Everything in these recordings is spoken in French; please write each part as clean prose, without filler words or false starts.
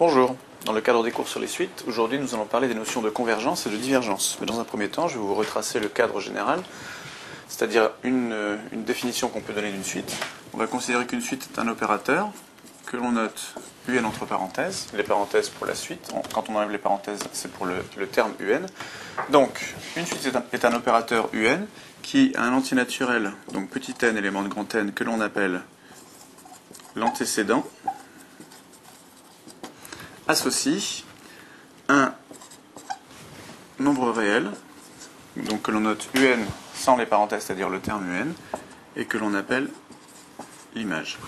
Bonjour, dans le cadre des cours sur les suites, aujourd'hui nous allons parler des notions de convergence et de divergence. Mais dans un premier temps, je vais vous retracer le cadre général, c'est-à-dire une définition qu'on peut donner d'une suite. On va considérer qu'une suite est un opérateur que l'on note un entre parenthèses, les parenthèses pour la suite, quand on enlève les parenthèses c'est pour le terme un. Donc une suite est un opérateur un qui a un entier naturel, donc petit n élément de grand N, que l'on appelle l'antécédent, associe un nombre réel, donc que l'on note un sans les parenthèses, c'est-à-dire le terme un, et que l'on appelle l'image.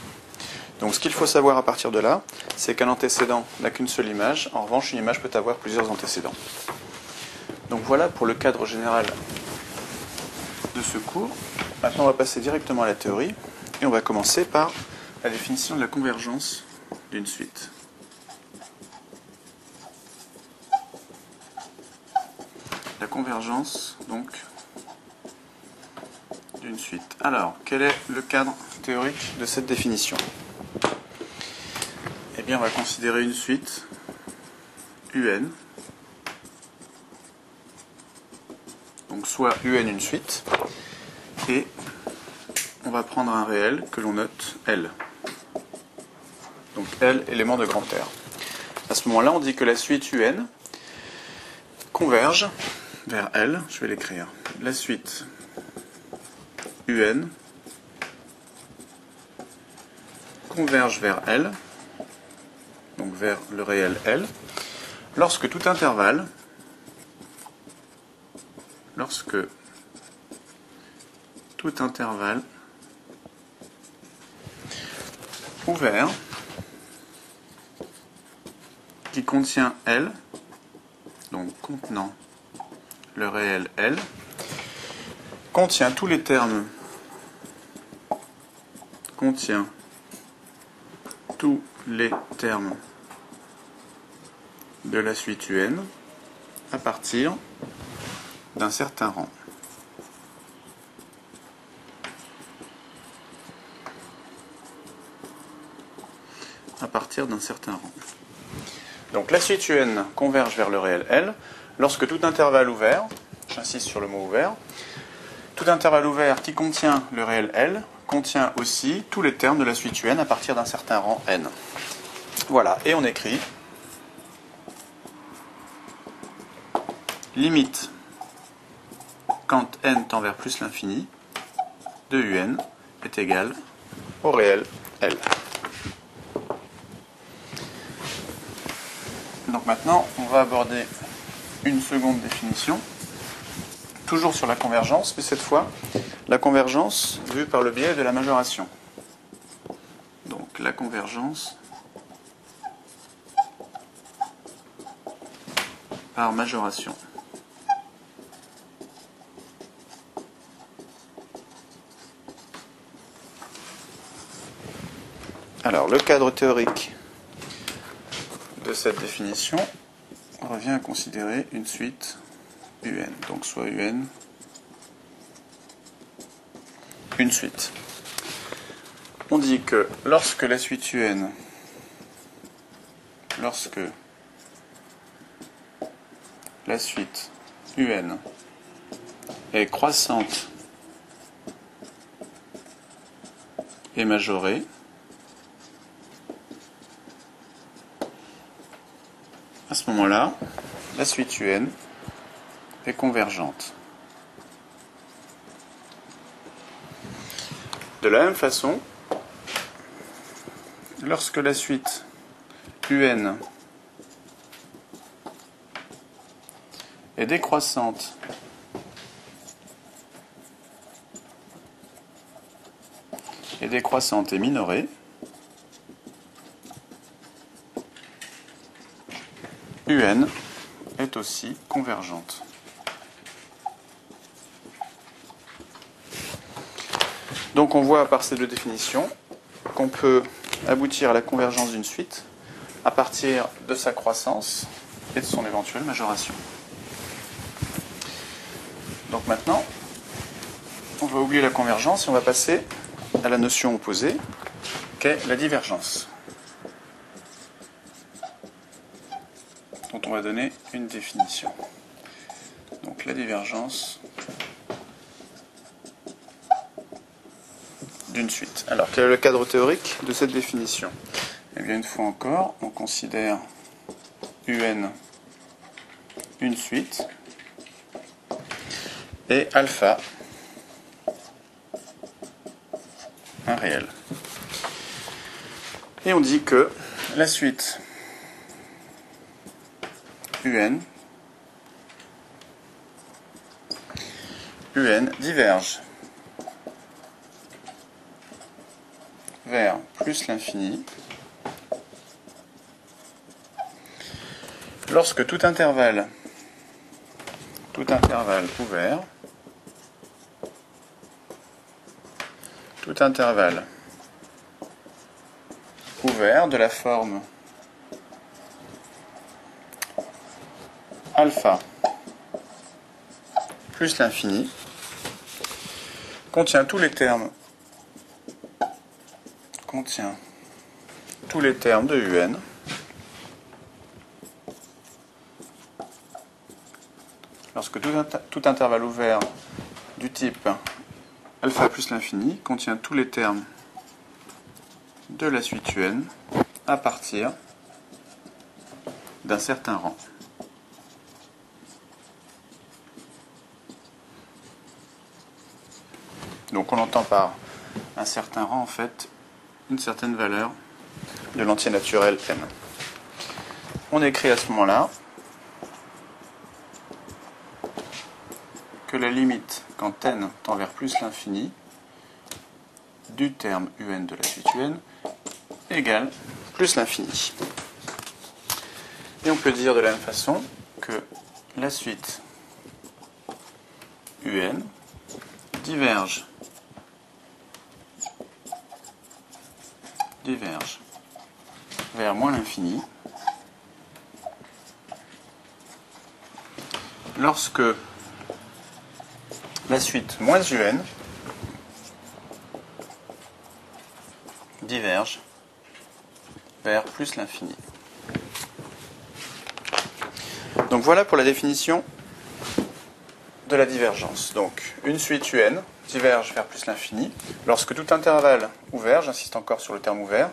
Donc ce qu'il faut savoir à partir de là, c'est qu'un antécédent n'a qu'une seule image, en revanche une image peut avoir plusieurs antécédents. Donc voilà pour le cadre général de ce cours. Maintenant on va passer directement à la théorie, et on va commencer par la définition de la convergence d'une suite. La convergence, donc, d'une suite. Alors, quel est le cadre théorique de cette définition? Eh bien, on va considérer une suite un, donc soit un une suite, et on va prendre un réel que l'on note L. Donc L, élément de grand R. À ce moment-là, on dit que la suite un converge vers L, je vais l'écrire. La suite un converge vers L, donc vers le réel L, lorsque tout intervalle ouvert qui contient L, donc contenant le réel L, contient tous les termes de la suite un à partir d'un certain rang. Donc la suite un converge vers le réel L lorsque tout intervalle ouvert, j'insiste sur le mot ouvert, tout intervalle ouvert qui contient le réel L contient aussi tous les termes de la suite un à partir d'un certain rang n. Voilà, et on écrit limite quand n tend vers plus l'infini de un est égal au réel L. Donc maintenant, on va aborder une seconde définition, toujours sur la convergence, mais cette fois, la convergence vue par le biais de la majoration. Donc la convergence par majoration. Alors, le cadre théorique de cette définition revient à considérer une suite un, donc soit un, une suite. On dit que lorsque la suite un est croissante et majorée, à ce moment-là, la suite un est convergente. De la même façon, lorsque la suite un est décroissante et minorée, un est aussi convergente. Donc on voit par ces deux définitions qu'on peut aboutir à la convergence d'une suite à partir de sa croissance et de son éventuelle majoration. Donc maintenant, on va oublier la convergence et on va passer à la notion opposée, qu'est la divergence. dont on va donner une définition. Donc la divergence d'une suite. Alors quel est le cadre théorique de cette définition? Eh bien une fois encore, on considère UN une suite et alpha un réel. Et on dit que la suite UN diverge vers plus l'infini lorsque tout intervalle ouvert, de la forme alpha plus l'infini contient tous les termes de UN lorsque tout intervalle ouvert du type alpha plus l'infini contient tous les termes de la suite UN à partir d'un certain rang. Donc on entend par un certain rang en fait une certaine valeur de l'entier naturel n. On écrit à ce moment-là que la limite quand n tend vers plus l'infini du terme un de la suite un égale plus l'infini. Et on peut dire de la même façon que la suite un diverge vers moins l'infini lorsque la suite moins un diverge vers plus l'infini. Donc voilà pour la définition de la divergence. Donc une suite un diverge vers plus l'infini lorsque tout intervalle ouvert, j'insiste encore sur le terme ouvert,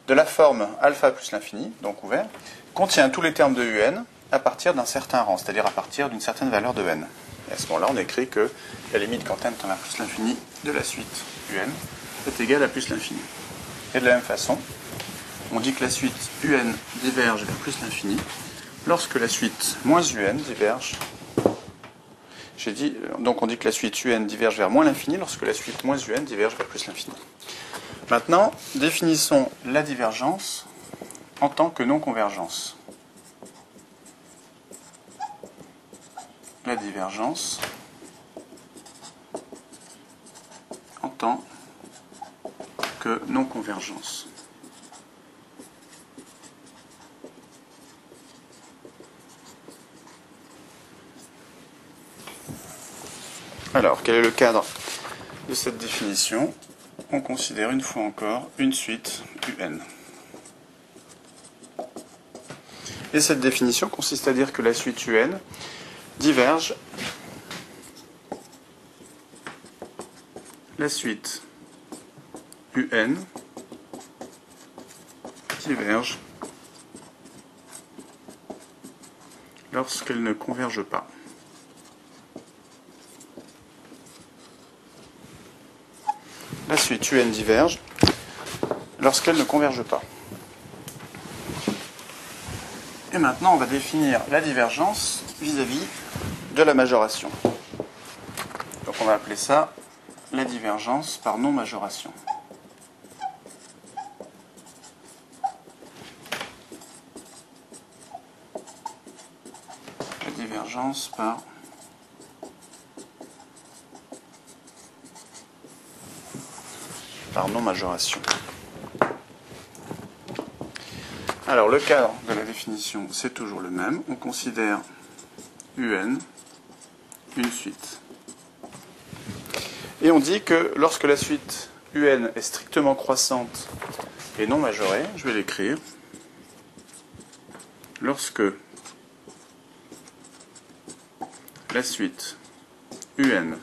de la forme alpha plus l'infini, donc ouvert, contient tous les termes de un à partir d'un certain rang, c'est-à-dire à partir d'une certaine valeur de n. Et à ce moment-là, on écrit que la limite quand n tend vers plus l'infini de la suite un est égale à plus l'infini. Et de la même façon, on dit que la suite un diverge vers plus l'infini lorsque la suite moins un diverge. Donc on dit que la suite un diverge vers moins l'infini lorsque la suite moins un diverge vers plus l'infini. Maintenant, définissons la divergence en tant que non-convergence. La divergence en tant que non-convergence. Alors, quel est le cadre de cette définition? On considère une fois encore une suite un. Et cette définition consiste à dire que la suite un diverge la suite un diverge lorsqu'elle ne converge pas. La suite un diverge lorsqu'elle ne converge pas. Et maintenant, on va définir la divergence vis-à-vis de la majoration. Donc on va appeler ça la divergence par non-majoration. La divergence par non-majoration. Alors le cadre de la définition, c'est toujours le même. On considère un une suite. Et on dit que lorsque la suite un est strictement croissante et non majorée, je vais l'écrire, lorsque la suite UN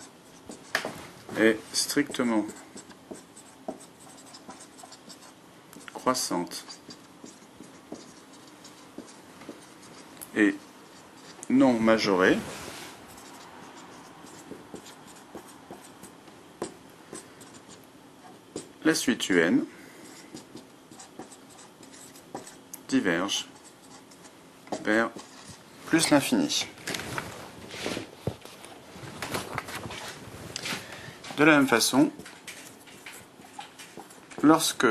est strictement croissante et non majorée, la suite UN diverge vers plus l'infini. De la même façon, lorsque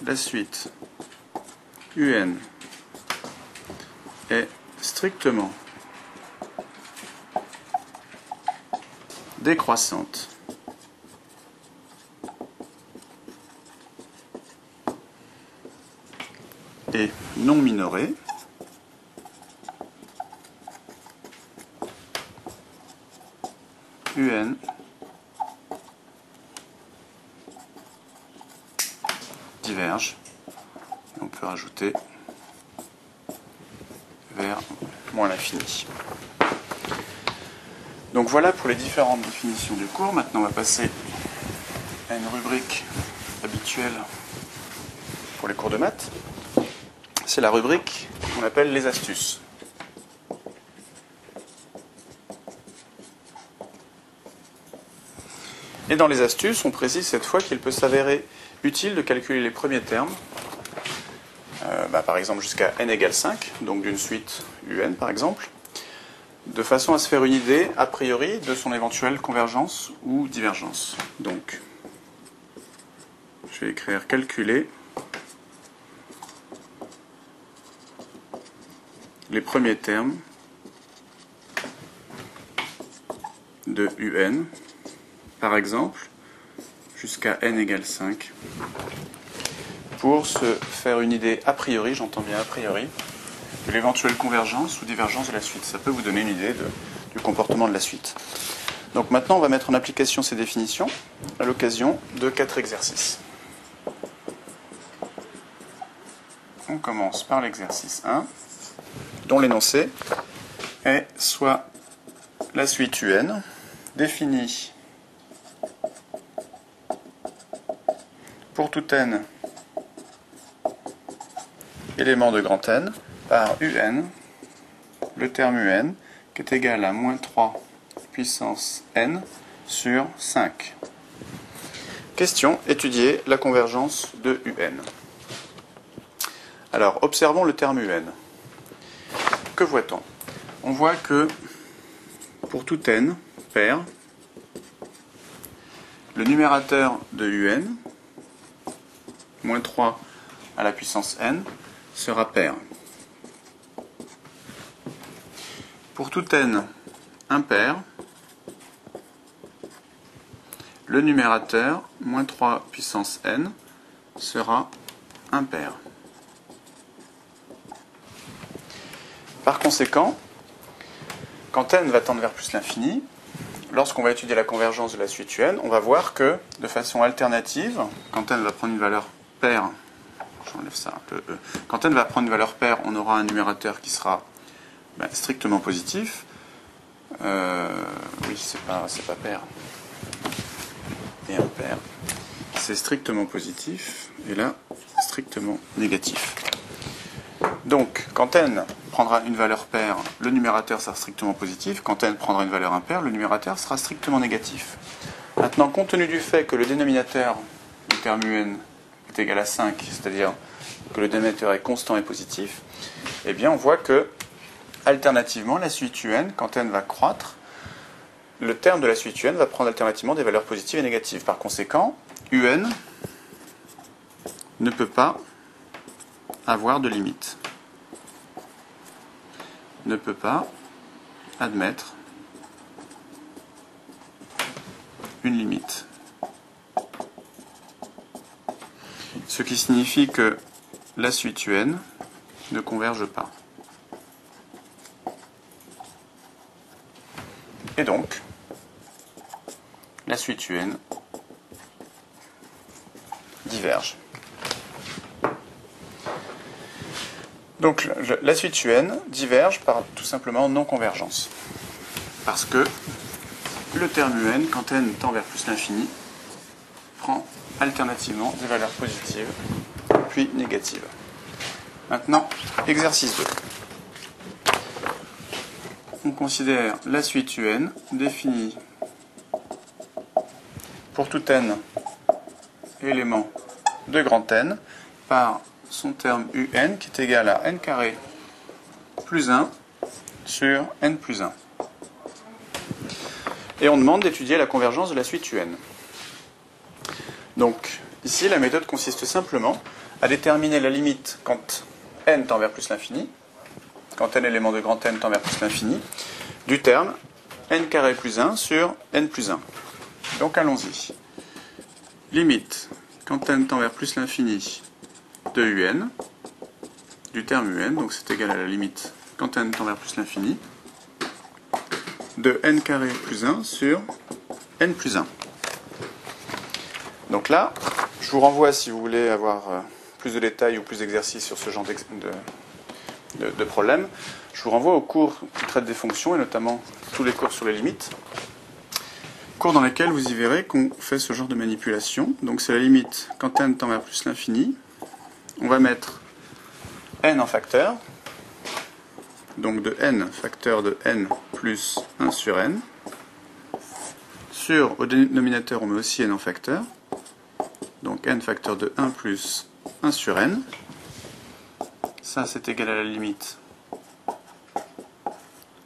la suite UN est strictement décroissante et non minorée, UN diverge, et on peut rajouter vers moins l'infini. Donc voilà pour les différentes définitions du cours. Maintenant on va passer à une rubrique habituelle pour les cours de maths. C'est la rubrique qu'on appelle les astuces. Et dans les astuces, on précise cette fois qu'il peut s'avérer utile de calculer les premiers termes, par exemple jusqu'à n égale 5, donc d'une suite UN par exemple, de façon à se faire une idée a priori de son éventuelle convergence ou divergence. Donc, je vais écrire calculer les premiers termes de UN, par exemple, jusqu'à n égale 5, pour se faire une idée a priori, j'entends bien a priori, de l'éventuelle convergence ou divergence de la suite. Ça peut vous donner une idée du comportement de la suite. Donc maintenant, on va mettre en application ces définitions à l'occasion de 4 exercices. On commence par l'exercice 1, dont l'énoncé est soit la suite UN définie pour tout n élément de grand N par UN, le terme UN, qui est égal à moins 3 puissance n sur 5. Question, étudier la convergence de UN. Alors, observons le terme UN. Que voit-on? On voit que pour tout n pair, le numérateur de UN, moins 3 à la puissance n, sera pair. Pour tout n impair, le numérateur, moins 3 puissance n, sera impair. Par conséquent, quand n va tendre vers plus l'infini, lorsqu'on va étudier la convergence de la suite UN, on va voir que, de façon alternative, quand n va prendre une valeur paire, j'enlève ça, le E. Quand n va prendre une valeur paire, on aura un numérateur qui sera strictement positif. Oui, c'est pas pair. Et impair. C'est strictement positif, et là, strictement négatif. Donc, quand n prendra une valeur paire, le numérateur sera strictement positif. Quand n prendra une valeur impaire, le numérateur sera strictement négatif. Maintenant, compte tenu du fait que le dénominateur du terme UN est égal à 5, c'est-à-dire que le dénominateur est constant et positif, eh bien on voit que, alternativement, la suite UN, quand n va croître, le terme de la suite UN va prendre alternativement des valeurs positives et négatives. Par conséquent, UN ne peut pas avoir de limite. Ne peut pas admettre une limite. Ce qui signifie que la suite UN ne converge pas. Et donc, la suite UN diverge. Donc, la suite UN diverge par tout simplement non-convergence. parce que le terme un, quand n tend vers plus l'infini, prend alternativement des valeurs positives puis négatives. Maintenant, exercice 2. On considère la suite un définie pour tout n élément de grand N par son terme un qui est égal à n carré plus 1 sur n plus 1. Et on demande d'étudier la convergence de la suite un. Donc, ici, la méthode consiste simplement à déterminer la limite quand n tend vers plus l'infini, quand n élément de grand N tend vers plus l'infini, du terme n carré plus 1 sur n plus 1. Donc, allons-y. Limite, quand n tend vers plus l'infini de un, du terme un, donc c'est égal à la limite quand n tend vers plus l'infini, de n carré plus 1 sur n plus 1. Donc là, je vous renvoie, si vous voulez avoir plus de détails ou plus d'exercices sur ce genre de problème, je vous renvoie aux cours qui traitent des fonctions, et notamment tous les cours sur les limites, cours dans lesquels vous y verrez qu'on fait ce genre de manipulation. Donc c'est la limite quand n tend vers plus l'infini. On va mettre n en facteur, donc de n facteur de n plus 1 sur n. Sur, au dénominateur, on met aussi n en facteur, donc n facteur de 1 plus 1 sur n. Ça, c'est égal à la limite.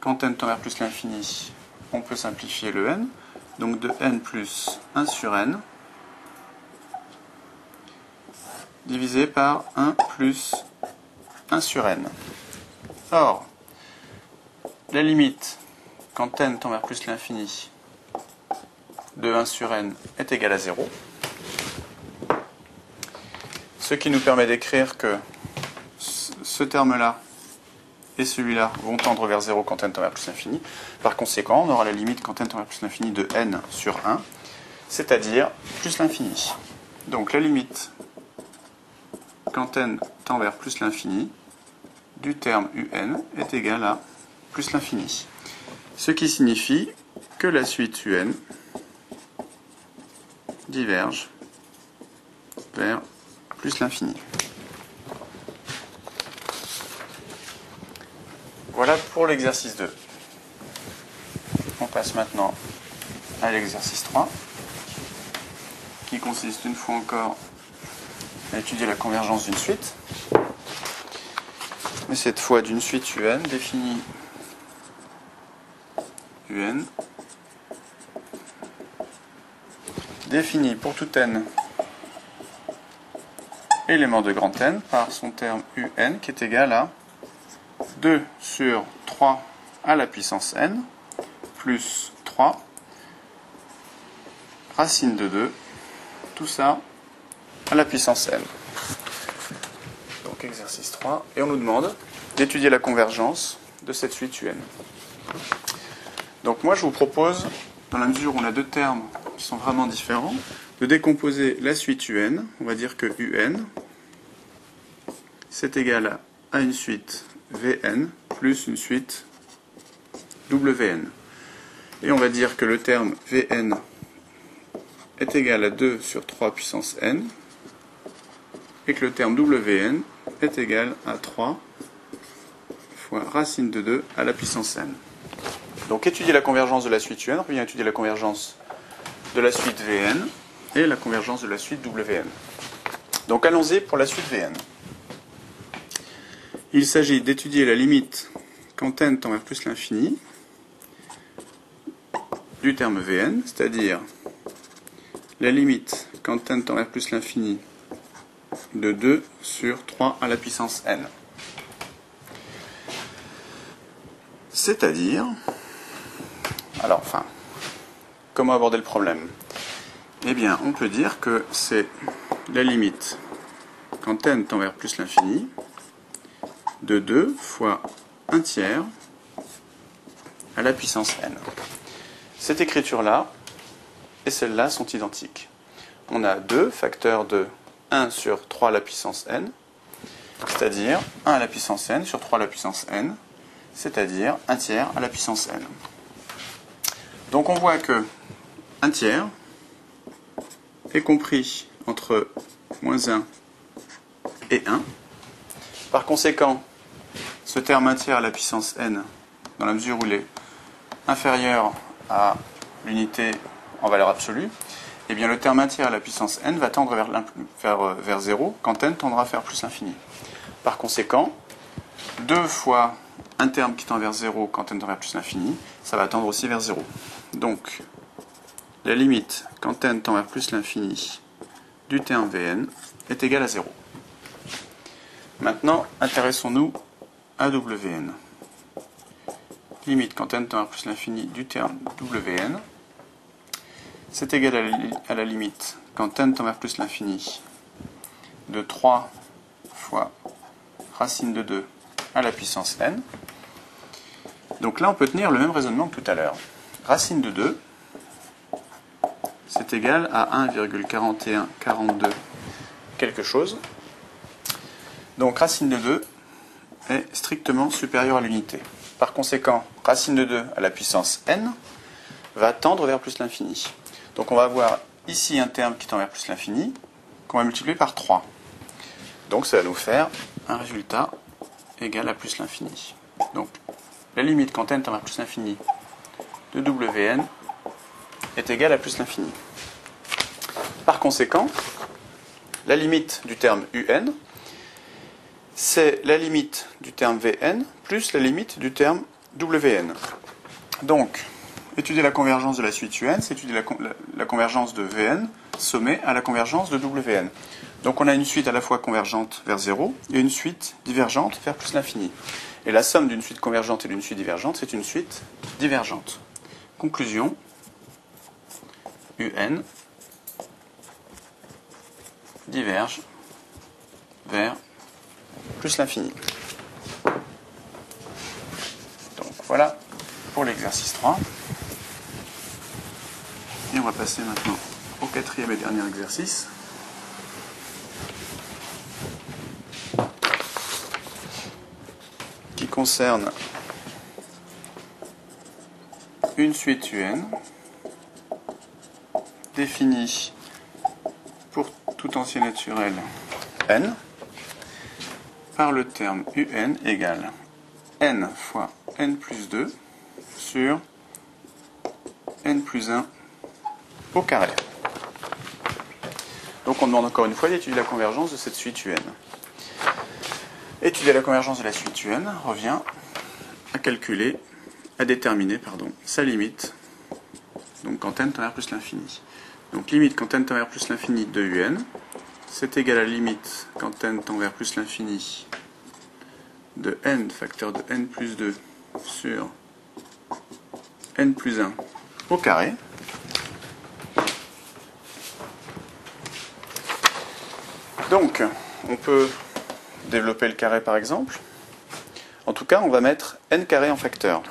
Quand n tend vers plus l'infini, on peut simplifier le n, donc de n plus 1 sur n, divisé par 1 plus 1 sur n. Or, la limite, quand n tend vers plus l'infini, de 1 sur n est égale à 0. Ce qui nous permet d'écrire que ce terme-là et celui-là vont tendre vers 0 quand n tend vers plus l'infini. Par conséquent, on aura la limite quand n tend vers plus l'infini de n sur 1, c'est-à-dire plus l'infini. Donc la limite quand n tend vers plus l'infini du terme un est égale à plus l'infini. Ce qui signifie que la suite un diverge vers plus l'infini. Voilà pour l'exercice 2. On passe maintenant à l'exercice 3, qui consiste une fois encore à étudier la convergence d'une suite, mais cette fois d'une suite un définie un définie pour tout n élément de grand N par son terme un qui est égal à 2 sur 3 à la puissance n plus 3 racine de 2, tout ça à la puissance n. Donc exercice 3, et on nous demande d'étudier la convergence de cette suite un. Donc moi je vous propose, dans la mesure où on a deux termes qui sont vraiment différents, de décomposer la suite un. On va dire que un c'est égal à une suite Vn plus une suite Wn. Et on va dire que le terme Vn est égal à 2 sur 3 puissance n, et que le terme Wn est égal à 3 fois racine de 2 à la puissance n. Donc étudier la convergence de la suite un revient à étudier la convergence de la suite Vn et la convergence de la suite Wn. Donc allons-y pour la suite Vn. Il s'agit d'étudier la limite quand n tend vers plus l'infini du terme Vn, c'est-à-dire la limite quand n tend vers plus l'infini de 2 sur 3 à la puissance n. C'est-à-dire, comment aborder le problème? Eh bien, on peut dire que c'est la limite quand n tend vers plus l'infini de 2 fois 1 tiers à la puissance n. Cette écriture-là et celle-là sont identiques. On a 2 facteurs de 1 sur 3 à la puissance n, c'est-à-dire 1 à la puissance n sur 3 à la puissance n, c'est-à-dire 1 tiers à la puissance n. Donc on voit que 1 tiers est compris entre moins 1 et 1. Par conséquent, ce terme 1 tiers à la puissance n, dans la mesure où il est inférieur à l'unité en valeur absolue, eh bien le terme 1 tiers à la puissance n va tendre vers 0 quand n tendra vers plus l'infini. Par conséquent, 2 fois un terme qui tend vers 0 quand n tend vers plus l'infini, ça va tendre aussi vers 0. Donc, la limite quand n tend vers plus l'infini du terme Vn est égale à 0. Maintenant, intéressons-nous à Wn. Limite quand n tend vers plus l'infini du terme Wn, c'est égal à la limite quand n tend vers plus l'infini de 3 fois racine de 2 à la puissance n. Donc là, on peut tenir le même raisonnement que tout à l'heure. Racine de 2, c'est égal à 1,4142 quelque chose. Donc racine de 2 est strictement supérieure à l'unité. Par conséquent, racine de 2 à la puissance n va tendre vers plus l'infini. Donc on va avoir ici un terme qui tend vers plus l'infini, qu'on va multiplier par 3. Donc ça va nous faire un résultat égal à plus l'infini. Donc la limite quand n tend vers plus l'infini de Wn est égale à plus l'infini. Par conséquent, la limite du terme Un, c'est la limite du terme Vn plus la limite du terme Wn. Donc, étudier la convergence de la suite Un, c'est étudier la convergence de Vn sommée à la convergence de Wn. Donc on a une suite à la fois convergente vers 0 et une suite divergente vers plus l'infini. Et la somme d'une suite convergente et d'une suite divergente, c'est une suite divergente. Conclusion, Un diverge vers plus l'infini. Donc voilà pour l'exercice 3. Et on va passer maintenant au 4e et dernier exercice. Qui concerne une suite UN définie pour tout entier naturel n par le terme UN égale n fois n plus 2 sur n plus 1 au carré. Donc on demande encore une fois d'étudier la convergence de cette suite UN. Étudier la convergence de la suite UN revient à déterminer sa limite, donc quand n tend vers plus l'infini. Donc limite quand n tend vers plus l'infini de UN, c'est égal à la limite quand n tend vers plus l'infini de n facteur de n plus 2 sur n plus 1 au carré. Donc, on peut développer le carré par exemple. En tout cas, on va mettre n carré en facteur.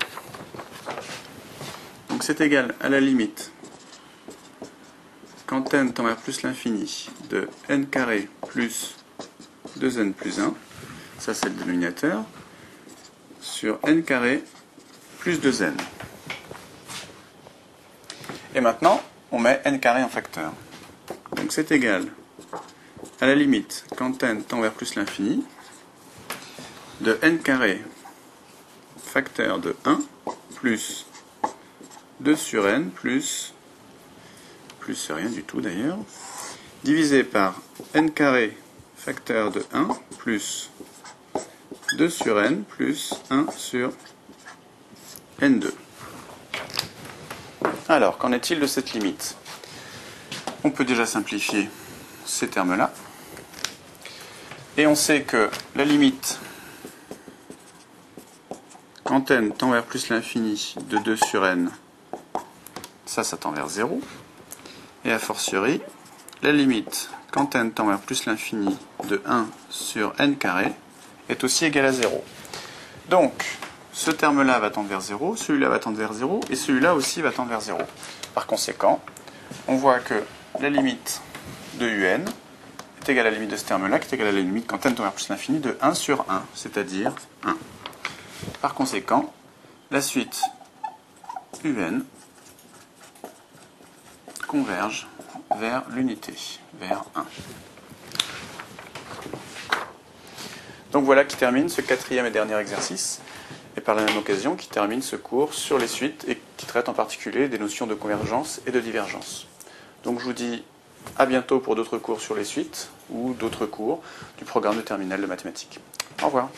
Donc c'est égal à la limite quand n tend vers plus l'infini de n carré plus 2n plus 1, ça c'est le dénominateur, sur n carré plus 2n. Et maintenant, on met n carré en facteur. Donc c'est égal à la limite quand n tend vers plus l'infini de n carré facteur de 1 plus 2 sur n plus rien du tout d'ailleurs, divisé par n carré facteur de 1 plus 2 sur n plus 1 sur n2. Alors, qu'en est-il de cette limite? On peut déjà simplifier ces termes-là. Et on sait que la limite quand n tend vers plus l'infini de 2 sur n, ça tend vers 0. Et a fortiori, la limite quand n tend vers plus l'infini de 1 sur n carré est aussi égale à 0. Donc, ce terme-là va tendre vers 0, celui-là va tendre vers 0, et celui-là aussi va tendre vers 0. Par conséquent, on voit que la limite de UN est égale à la limite de ce terme-là, qui est égale à la limite quand n tend vers plus l'infini de 1 sur 1, c'est-à-dire 1. Par conséquent, la suite UN convergent vers l'unité, vers 1. Donc voilà qui termine ce quatrième et dernier exercice, et par la même occasion qui termine ce cours sur les suites et qui traite en particulier des notions de convergence et de divergence. Donc je vous dis à bientôt pour d'autres cours sur les suites ou d'autres cours du programme de terminale de mathématiques. Au revoir.